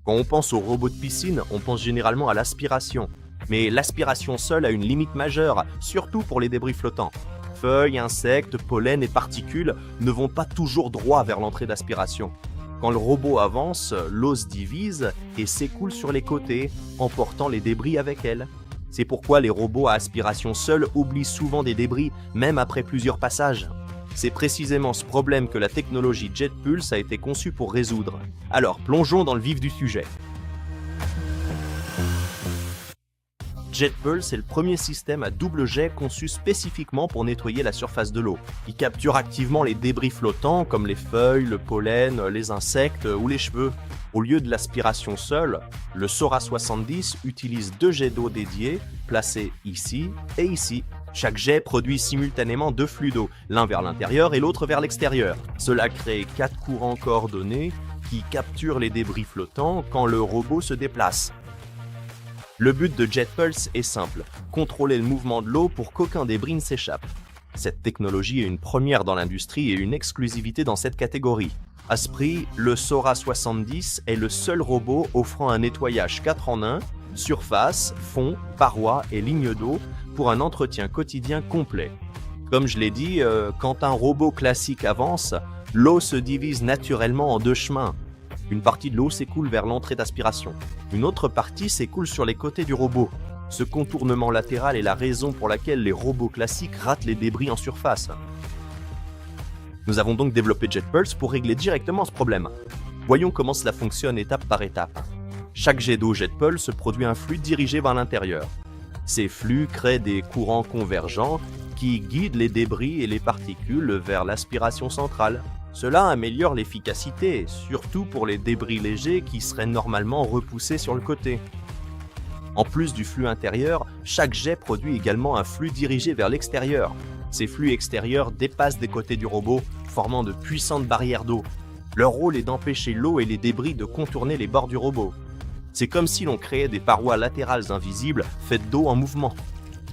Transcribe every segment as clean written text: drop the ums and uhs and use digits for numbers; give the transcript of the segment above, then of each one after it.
Quand on pense aux robots de piscine, on pense généralement à l'aspiration. Mais l'aspiration seule a une limite majeure, surtout pour les débris flottants. Feuilles, insectes, pollen et particules ne vont pas toujours droit vers l'entrée d'aspiration. Quand le robot avance, l'eau se divise et s'écoule sur les côtés, emportant les débris avec elle. C'est pourquoi les robots à aspiration seule oublient souvent des débris, même après plusieurs passages. C'est précisément ce problème que la technologie JetPulse a été conçue pour résoudre. Alors, plongeons dans le vif du sujet. JetPulse est le premier système à double jet conçu spécifiquement pour nettoyer la surface de l'eau. Il capture activement les débris flottants comme les feuilles, le pollen, les insectes ou les cheveux. Au lieu de l'aspiration seule, le Sora 70 utilise deux jets d'eau dédiés, placés ici et ici. Chaque jet produit simultanément deux flux d'eau, l'un vers l'intérieur et l'autre vers l'extérieur. Cela crée 4 courants coordonnés qui capturent les débris flottants quand le robot se déplace. Le but de JetPulse est simple, contrôler le mouvement de l'eau pour qu'aucun débris ne s'échappe. Cette technologie est une première dans l'industrie et une exclusivité dans cette catégorie. À ce prix, le Sora 70 est le seul robot offrant un nettoyage 4 en 1, surface, fond, parois et ligne d'eau, pour un entretien quotidien complet. Comme je l'ai dit, quand un robot classique avance, l'eau se divise naturellement en deux chemins. Une partie de l'eau s'écoule vers l'entrée d'aspiration. Une autre partie s'écoule sur les côtés du robot. Ce contournement latéral est la raison pour laquelle les robots classiques ratent les débris en surface. Nous avons donc développé JetPulse pour régler directement ce problème. Voyons comment cela fonctionne étape par étape. Chaque jet d'eau JetPulse produit un flux dirigé vers l'intérieur. Ces flux créent des courants convergents qui guident les débris et les particules vers l'aspiration centrale. Cela améliore l'efficacité, surtout pour les débris légers qui seraient normalement repoussés sur le côté. En plus du flux intérieur, chaque jet produit également un flux dirigé vers l'extérieur. Ces flux extérieurs dépassent des côtés du robot, formant de puissantes barrières d'eau. Leur rôle est d'empêcher l'eau et les débris de contourner les bords du robot. C'est comme si l'on créait des parois latérales invisibles faites d'eau en mouvement.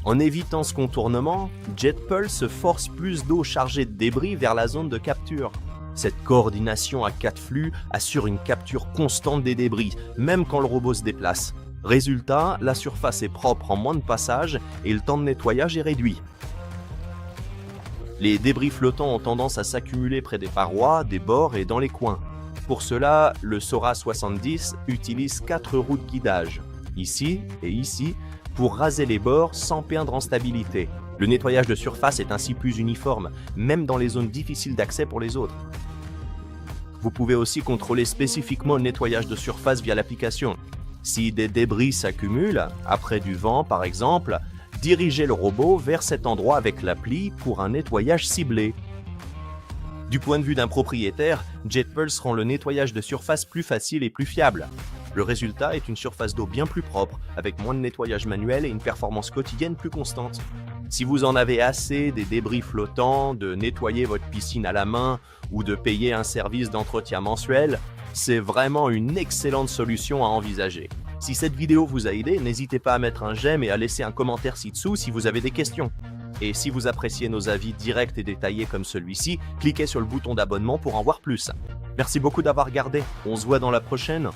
En évitant ce contournement, JetPulse force plus d'eau chargée de débris vers la zone de capture. Cette coordination à 4 flux assure une capture constante des débris, même quand le robot se déplace. Résultat, la surface est propre en moins de passages et le temps de nettoyage est réduit. Les débris flottants ont tendance à s'accumuler près des parois, des bords et dans les coins. Pour cela, le Sora 70 utilise 4 roues de guidage, ici et ici, pour raser les bords sans perdre en stabilité. Le nettoyage de surface est ainsi plus uniforme, même dans les zones difficiles d'accès pour les autres. Vous pouvez aussi contrôler spécifiquement le nettoyage de surface via l'application. Si des débris s'accumulent, après du vent par exemple, dirigez le robot vers cet endroit avec l'appli pour un nettoyage ciblé. Du point de vue d'un propriétaire, JetPulse rend le nettoyage de surface plus facile et plus fiable. Le résultat est une surface d'eau bien plus propre, avec moins de nettoyage manuel et une performance quotidienne plus constante. Si vous en avez assez des débris flottants, de nettoyer votre piscine à la main ou de payer un service d'entretien mensuel, c'est vraiment une excellente solution à envisager. Si cette vidéo vous a aidé, n'hésitez pas à mettre un j'aime et à laisser un commentaire ci-dessous si vous avez des questions. Et si vous appréciez nos avis directs et détaillés comme celui-ci, cliquez sur le bouton d'abonnement pour en voir plus. Merci beaucoup d'avoir regardé, on se voit dans la prochaine.